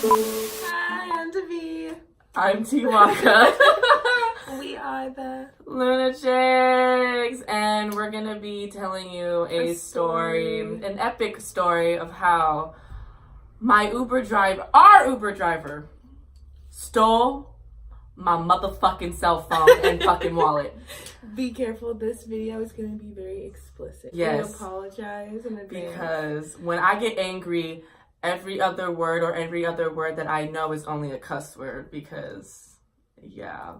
Hi, I'm Devi. I'm Tiwaka. We are the LUNACHIXX, and we're gonna be telling you a story, an epic story of how our Uber driver, stole my motherfucking cell phone and fucking wallet. Be careful, this video is going to be very explicit. Yes. We apologize in advance. Because when I get angry, every other word that I know is only a cuss word because, yeah.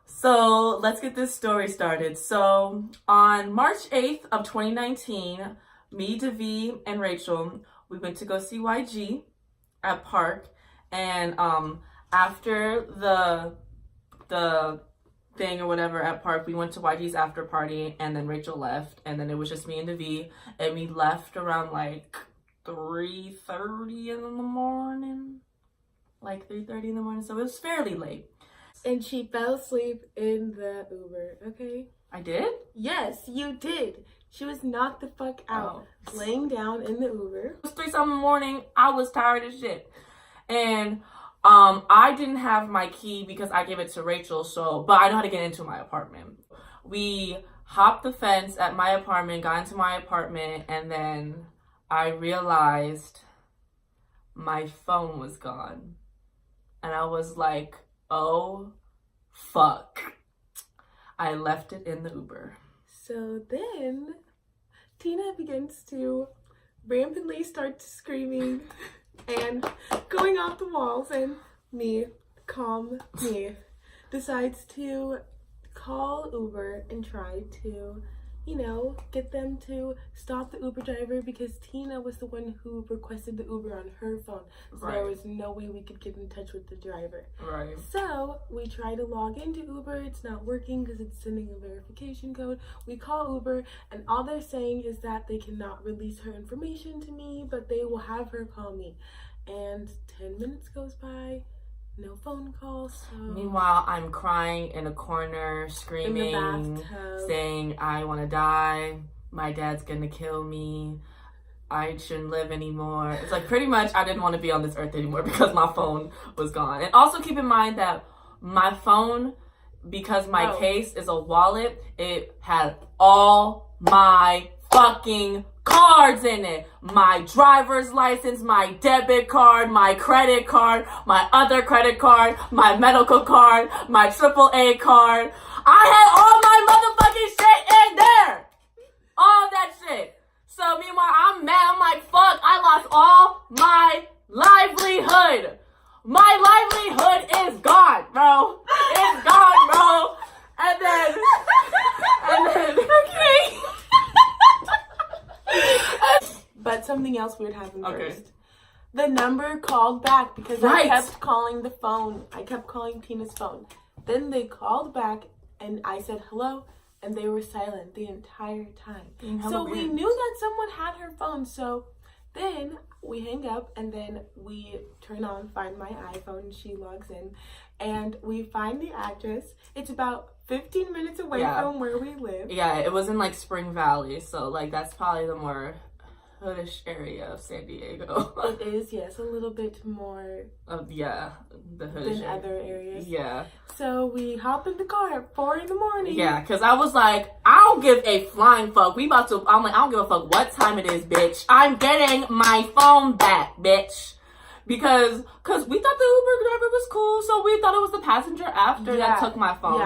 So let's get this story started. So on March 8th of 2019, me, Devi, and Rachel, we went to go see YG at Park. And after the thing or whatever at Park, we went to YG's after party, and then Rachel left, and then it was just me and Devi, and we left around like 3:30 in the morning, so it was fairly late. And she fell asleep in the Uber, okay? I did? Yes, you did. She was knocked the fuck out, laying down in the Uber. It was 3-something in the morning. I was tired as shit. And I didn't have my key because I gave it to Rachel, but I know how to get into my apartment. We hopped the fence at my apartment, got into my apartment, and then I realized my phone was gone. And I was like, oh, fuck. I left it in the Uber. So then, Tina begins to rampantly start screaming and going off the walls, and calm me, decides to call Uber and try to, get them to stop the Uber driver, because Tina was the one who requested the Uber on her phone. So there was no way we could get in touch with the driver. Right. So we try to log into Uber. It's not working because it's sending a verification code. We call Uber, and all they're saying is that they cannot release her information to me, but they will have her call me. And 10 minutes goes by. No phone calls. So meanwhile, I'm crying in a corner, screaming, in the bathtub, saying, I want to die. My dad's going to kill me. I shouldn't live anymore. It's like pretty much I didn't want to be on this earth anymore because my phone was gone. And also keep in mind that my phone, because my case is a wallet, it had all my fucking cards in it. My driver's license, my debit card, my credit card, my other credit card, my medical card, my AAA card. I had all my motherfucking shit in there. All that shit. So meanwhile, I'm mad. I'm like, fuck, I lost all my livelihood. My livelihood is gone, bro. It's gone, bro. And then okay. But something else weird happened first. The number called back because I kept calling the phone. I kept calling Tina's phone. Then they called back and I said hello, and they were silent the entire time. So we knew that someone had her phone. So then we hang up, and then we turn on Find My iPhone. She logs in, and we find the address. It's about 15 minutes away from where we live. Yeah, it was in like Spring Valley, so like that's probably the more hoodish area of San Diego. It is, yes, a little bit more the hoodish than other areas. Yeah. So we hop in the car at 4 in the morning. Yeah, because I was like, I don't give a flying fuck. I'm like, I don't give a fuck what time it is, bitch. I'm getting my phone back, bitch. Because we thought the Uber driver was cool, so we thought it was the passenger after that took my phone.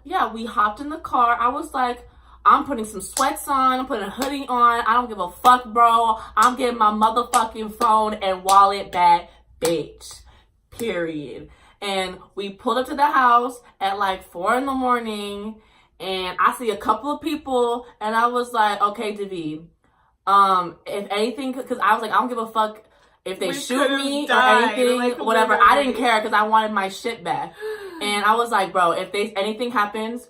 Yeah, we hopped in the car. I was like, I'm putting some sweats on, I'm putting a hoodie on, I don't give a fuck, bro. I'm getting my motherfucking phone and wallet back, bitch. Period. And we pulled up to the house at like 4 in the morning, and I see a couple of people, and I was like, okay, Devi, if anything, because I was like, I don't give a fuck if they shoot me or anything, like, whatever. I didn't care because I wanted my shit back. And I was like, bro, if anything happens,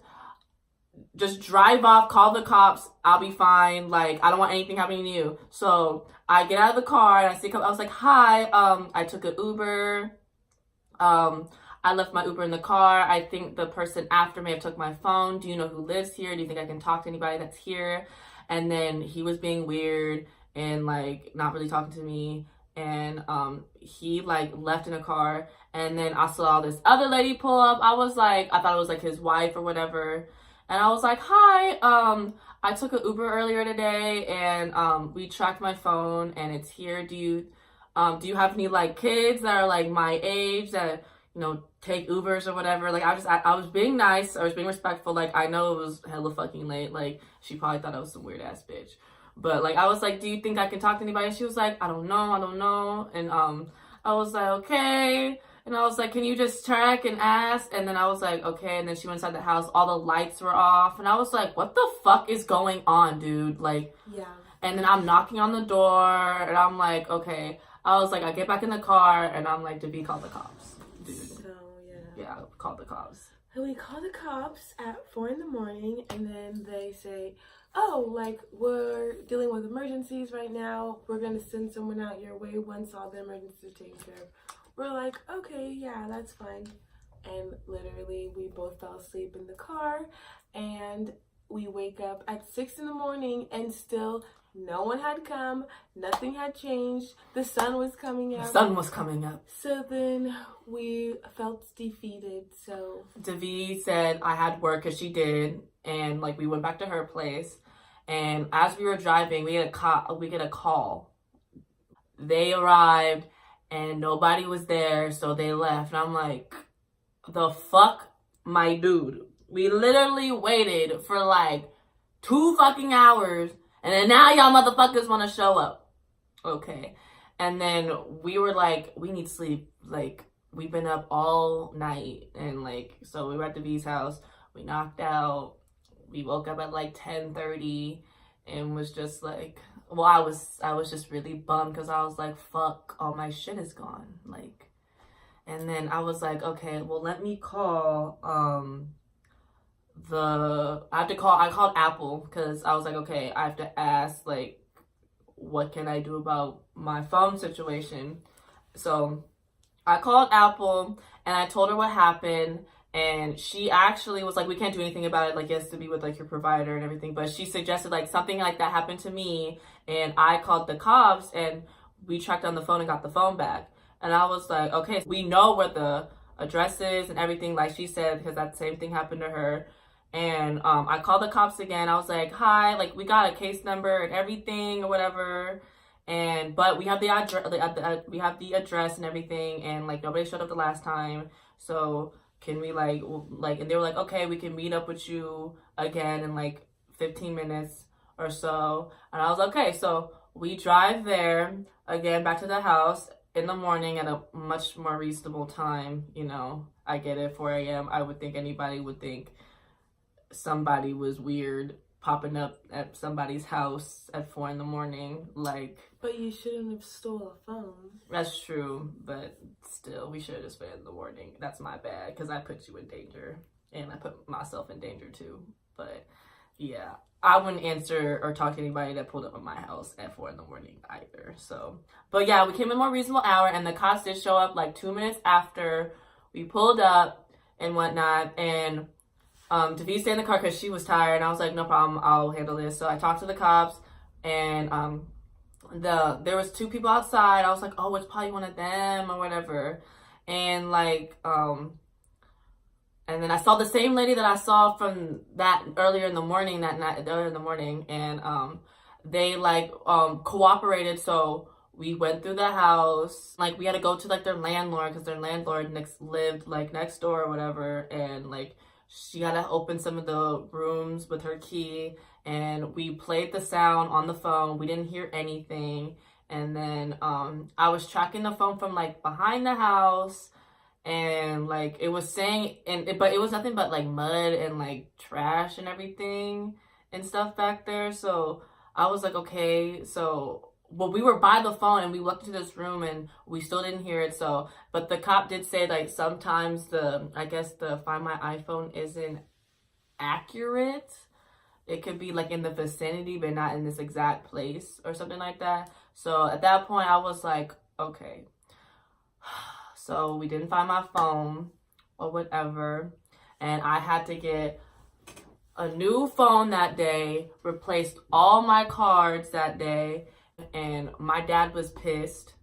just drive off, call the cops, I'll be fine. Like, I don't want anything happening to you. So I get out of the car and I was like, hi, I took an Uber. I left my Uber in the car. I think the person after may have took my phone. Do you know who lives here? Do you think I can talk to anybody that's here? And then he was being weird and like not really talking to me. and he like left in a car, and then I saw this other lady pull up. I thought it was like his wife or whatever, and I was like, hi, I took an Uber earlier today, and we tracked my phone and it's here. Do you have any like kids that are like my age that, you know, take Ubers or whatever? Like, I was being nice, I was being respectful. Like, I know it was hella fucking late, like she probably thought I was some weird ass bitch. But like, I was like, do you think I can talk to anybody? And she was like, I don't know. And I was like, okay. And I was like, can you just check and ask? And then I was like, okay. And then she went inside the house, all the lights were off, and I was like, what the fuck is going on, dude? Like, yeah. And then I'm knocking on the door, and I'm like, okay. I was like, I get back in the car, and I'm like, Davi, call the cops, dude. So yeah, call the cops. So we call the cops at 4 a.m, and then they say, oh, like, we're dealing with emergencies right now. We're going to send someone out your way once all the emergencies are taken care of. We're like, okay, yeah, that's fine. And literally, we both fell asleep in the car, and we wake up at 6 a.m, and still no one had come. Nothing had changed. The sun was coming up. So then we felt defeated. So Davi said I had work, because she did, and like we went back to her place. And as we were driving, we get a call. They arrived, and nobody was there, so they left. And I'm like, the fuck, my dude? We literally waited for like 2 fucking hours, and then now y'all motherfuckers want to show up. Okay. And then we were like, we need sleep. Like, we've been up all night, and like, so we were at Davi's house. We knocked out. We woke up at like 10:30, and was just like, well, I was just really bummed, because I was like, fuck, all my shit is gone. Like, and then I was like, okay, well, let me call I called Apple, because I was like, okay, I have to ask, like, what can I do about my phone situation? So I called Apple, and I told her what happened. And she actually was like, we can't do anything about it. Like, you have to be with like your provider and everything. But she suggested like something like that happened to me. And I called the cops, and we tracked on the phone and got the phone back. And I was like, okay, we know where the address is and everything, like she said, because that same thing happened to her. And I called the cops again. I was like, hi, like, we got a case number and everything or whatever. But we have the address, and everything. And like, nobody showed up the last time. So can we like, and they were like, okay, we can meet up with you again in like 15 minutes or so. And I was like, okay. So we drive there again, back to the house in the morning at a much more reasonable time. You know, I get it, 4 a.m. I would think anybody would think somebody was weird popping up at somebody's house at 4 a.m. Like, but you shouldn't have stole a phone. That's true, but still, we should have just been in the warning. That's my bad, because I put you in danger, and I put myself in danger too. But yeah, I wouldn't answer or talk to anybody that pulled up at my house at 4 a.m. either. So, but yeah, we came in a more reasonable hour, and the cops did show up like 2 minutes after we pulled up and whatnot. And Davi stayed in the car because she was tired, and I was like, no problem, I'll handle this. So I talked to the cops, and there was 2 people outside. I was like, oh, it's probably one of them or whatever. And like, and then I saw the same lady that I saw from that earlier in the morning, and they like cooperated. So we went through the house. Like, we had to go to like their landlord, because their landlord lived like next door or whatever, and like she had to open some of the rooms with her key, and we played the sound on the phone. We didn't hear anything. And then I was tracking the phone from like behind the house, and like it was saying, but it was nothing but like mud and like trash and everything and stuff back there. So I was like, okay. So, well, we were by the phone, and we walked into this room, and we still didn't hear it. So, but the cop did say like sometimes the Find My iPhone isn't accurate. It could be like in the vicinity, but not in this exact place or something like that. So at that point, I was like, okay. So we didn't find my phone or whatever, and I had to get a new phone that day, replaced all my cards that day, and my dad was pissed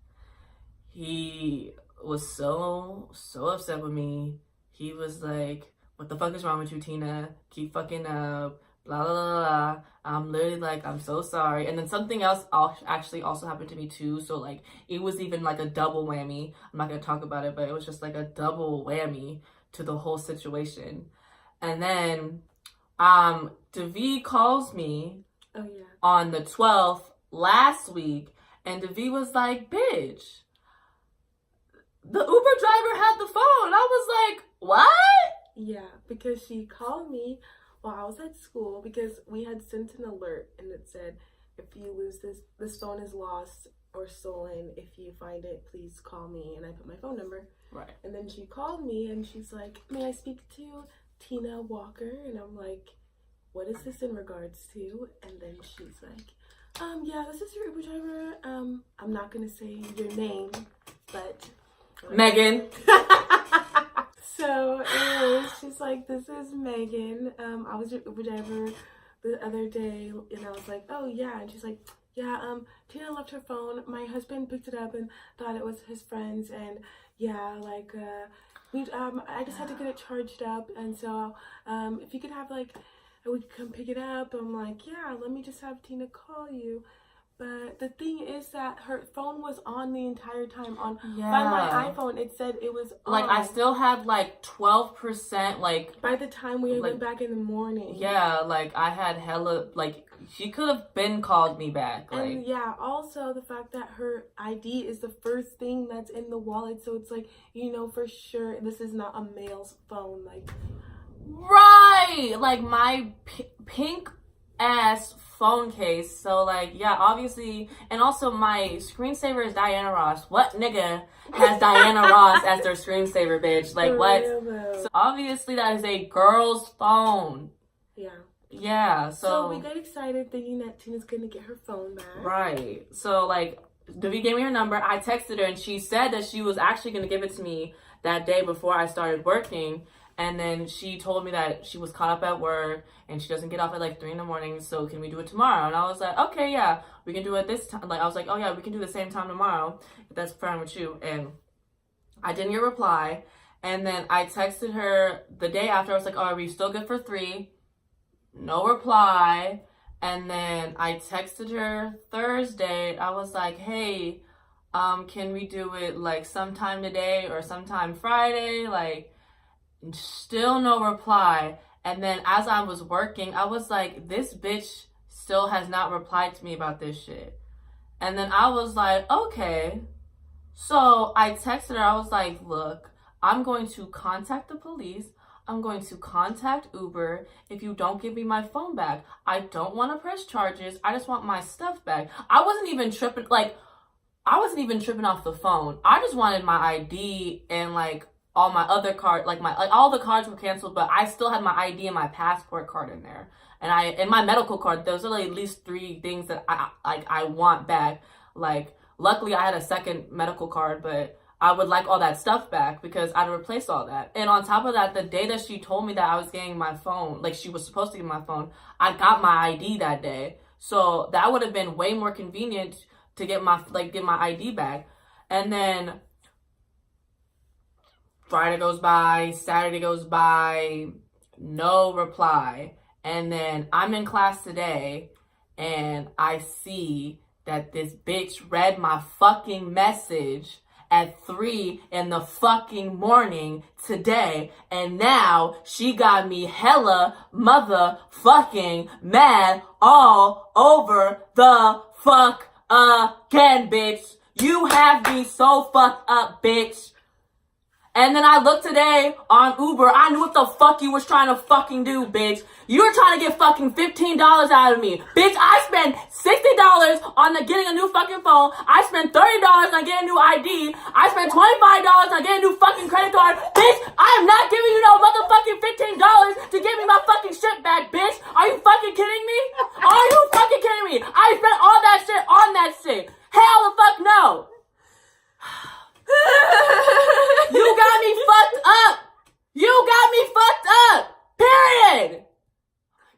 he was so upset with me. He was like, what the fuck is wrong with you, Tina? Keep fucking up. Blah, blah, blah, blah. I'm literally like, I'm so sorry. And then something else actually also happened to me too. So like, it was even like a double whammy. I'm not going to talk about it, but it was just like a double whammy to the whole situation. And then, Devi calls me on the 12th last week. And Devi was like, bitch, the Uber driver had the phone. I was like, what? Yeah, because she called me while I was at school because we had sent an alert and it said, if you lose this phone is lost or stolen. If you find it, please call me. And I put my phone number. Right. And then she called me and she's like, may I speak to Tina Walker? And I'm like, what is this in regards to? And then she's like, yeah, this is your Uber driver. I'm not gonna say your name, but Megan. So anyways, she's like, this is Megan. I was your Uber driver the other day, and I was like, oh yeah. And she's like, yeah, Tina left her phone. My husband picked it up and thought it was his friend's, and yeah, like I just had to get it charged up, and so if you could have like, we could come pick it up. I'm like, yeah, let me just have Tina call you. But the thing is that her phone was on the entire time. On by my iPhone, it said it was on. Like, I still had like 12%, like, by the time we went back in the morning. Yeah, like, I had hella, like, she could have been called me back. Like, and yeah, also the fact that her ID is the first thing that's in the wallet. So it's like, you know, for sure, this is not a male's phone. Like, right! Like, my pink ass phone case. So like, yeah, obviously. And also my screensaver is Diana Ross. What nigga has Diana Ross as their screensaver, bitch? Like, what? So obviously that is a girl's phone. Yeah, so we got excited thinking that Tina's gonna get her phone back. Right. So like, Devi gave me her number. I texted her and she said that she was actually gonna give it to me that day before I started working. And then she told me that she was caught up at work and she doesn't get off at like 3 a.m. So can we do it tomorrow? And I was like, okay, yeah, we can do it this time. Like, I was like, oh yeah, we can do the same time tomorrow if that's fine with you. And I didn't get a reply. And then I texted her the day after. I was like, oh, are we still good for 3? No reply. And then I texted her Thursday. I was like, hey, can we do it like sometime today or sometime Friday? Like, still no reply. And then as I was working, I was like, this bitch still has not replied to me about this shit. And then I was like, okay. So I texted her. I was like, look, I'm going to contact the police. I'm going to contact Uber if you don't give me my phone back. I don't want to press charges. I just want my stuff back. I wasn't even tripping off the phone. I just wanted my ID and like all my other cards, like all the cards were canceled, but I still had my ID and my passport card in there. And my medical card, those are like at least 3 things that I want back. Like, luckily I had a second medical card, but I would like all that stuff back because I'd replace all that. And on top of that, the day that she told me that I was getting my phone, like she was supposed to get my phone, I got my ID that day. So that would have been way more convenient to get my ID back. And then Friday goes by, Saturday goes by, no reply. And then I'm in class today and I see that this bitch read my fucking message at 3 in the fucking morning today. And now she got me hella motherfucking mad all over the fuck again, bitch. You have me so fucked up, bitch. And then I looked today on Uber. I knew what the fuck you was trying to fucking do, bitch. You were trying to get fucking $15 out of me. Bitch, I spent $60 on getting a new fucking phone. I spent $30 on getting a new ID. I spent $25 on getting a new fucking credit card. Bitch, I am not giving you no motherfucking $15 to give me my fucking shit back, bitch. Are you fucking kidding me? Are you fucking kidding me? I spent all that shit on that shit. Hell the fuck no. You got me fucked up. You got me fucked up. Period.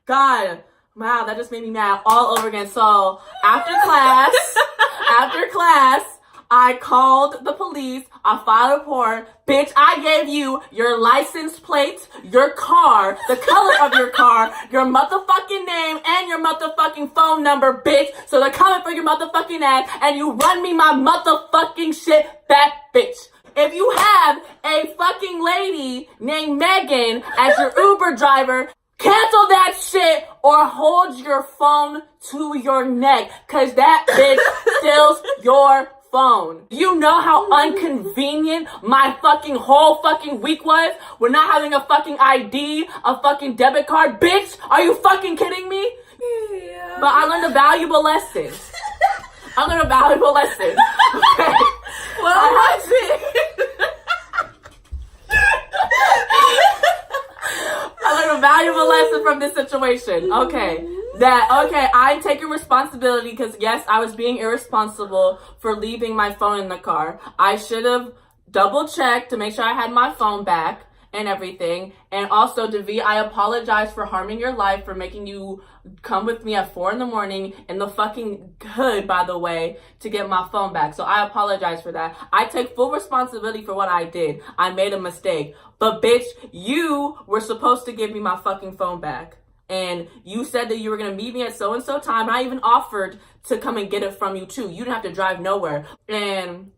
God, wow, that just made me mad all over again. So after class, I called the police. I filed a report. Bitch, I gave you your license plate, your car, the color of your car, your motherfucking name, and your motherfucking phone number, bitch. So they're coming for your motherfucking ass, and you run me my motherfucking shit back, bitch. If you have a fucking lady named Megan as your Uber driver, cancel that shit or hold your phone to your neck, cause that bitch steals your phone. You know how inconvenient my fucking whole fucking week was? We're not having a fucking ID, a fucking debit card. Bitch, are you fucking kidding me? Yeah. But I learned a valuable lesson. I learned a valuable lesson. Okay. What was it? I learned a valuable lesson from this situation. Okay. I'm taking responsibility because, yes, I was being irresponsible for leaving my phone in the car. I should have double checked to make sure I had my phone back and everything. And also, Devi, I apologize for harming your life, for making you come with me at 4 a.m. in the fucking hood, by the way, to get my phone back. So I apologize for that. I take full responsibility for what I did. I made a mistake. But bitch, you were supposed to give me my fucking phone back. And you said that you were going to meet me at so-and-so time. And I even offered to come and get it from you too. You didn't have to drive nowhere. And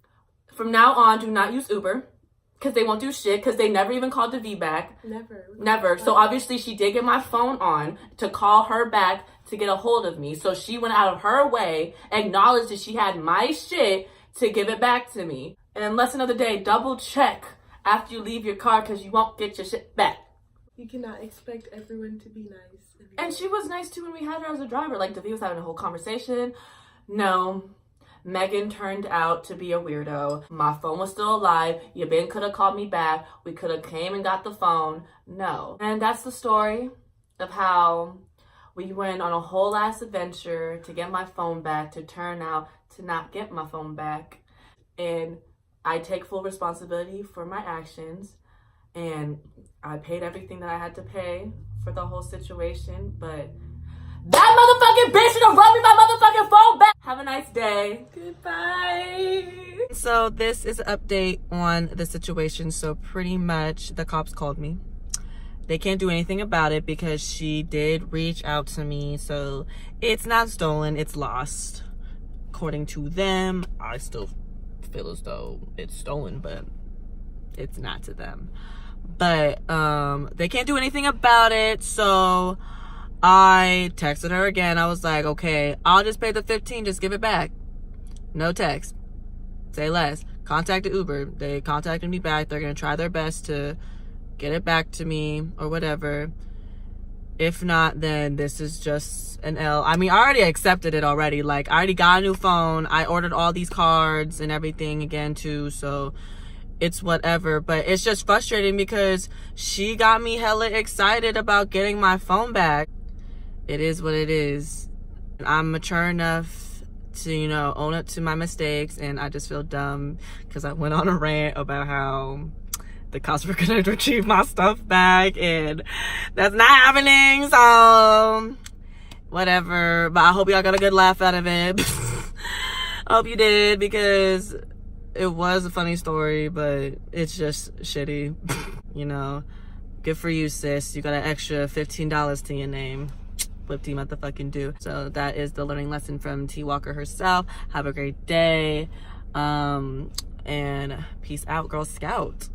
from now on, do not use Uber. Because they won't do shit. Because they never even called Devi back. Never. So obviously she did get my phone on to call her back to get a hold of me. So she went out of her way, acknowledged that she had my shit to give it back to me. And lesson of the day, double check after you leave your car because you won't get your shit back. You cannot expect everyone to be nice. And she was nice too when we had her as a driver. Like, Devi was having a whole conversation. No. Megan turned out to be a weirdo. My phone was still alive. Your Ben could have called me back. We could have came and got the phone. No. And that's the story of how we went on a whole ass adventure to get my phone back, to turn out to not get my phone back. And I take full responsibility for my actions. And I paid everything that I had to pay for the whole situation. But that motherfucking bitch should have run me my motherfucking phone back. Have a nice day. Goodbye. So this is an update on the situation. So pretty much the cops called me. They can't do anything about it because she did reach out to me. So it's not stolen, it's lost. According to them, I still feel as though it's stolen, but it's not to them. But they can't do anything about it. So I texted her again. I was like, okay, I'll just pay the $15, just give it back. No text. Say less. Contacted Uber. They contacted me back. They're going to try their best to get it back to me or whatever. If not, then this is just an L. I mean, I already accepted it already. Like, I already got a new phone. I ordered all these cards and everything again too. So it's whatever. But it's just frustrating because she got me hella excited about getting my phone back. It is what it is. I'm mature enough to, you know, own up to my mistakes. And I just feel dumb because I went on a rant about how the cops were gonna retrieve my stuff back, and that's not happening. So whatever. But I hope y'all got a good laugh out of it. I hope you did, because it was a funny story, but it's just shitty. You know, good for you, sis. You got an extra $15 to your name. Flip T motherfucking do. So that is the learning lesson from T Walker herself. Have a great day. And peace out, Girl Scout.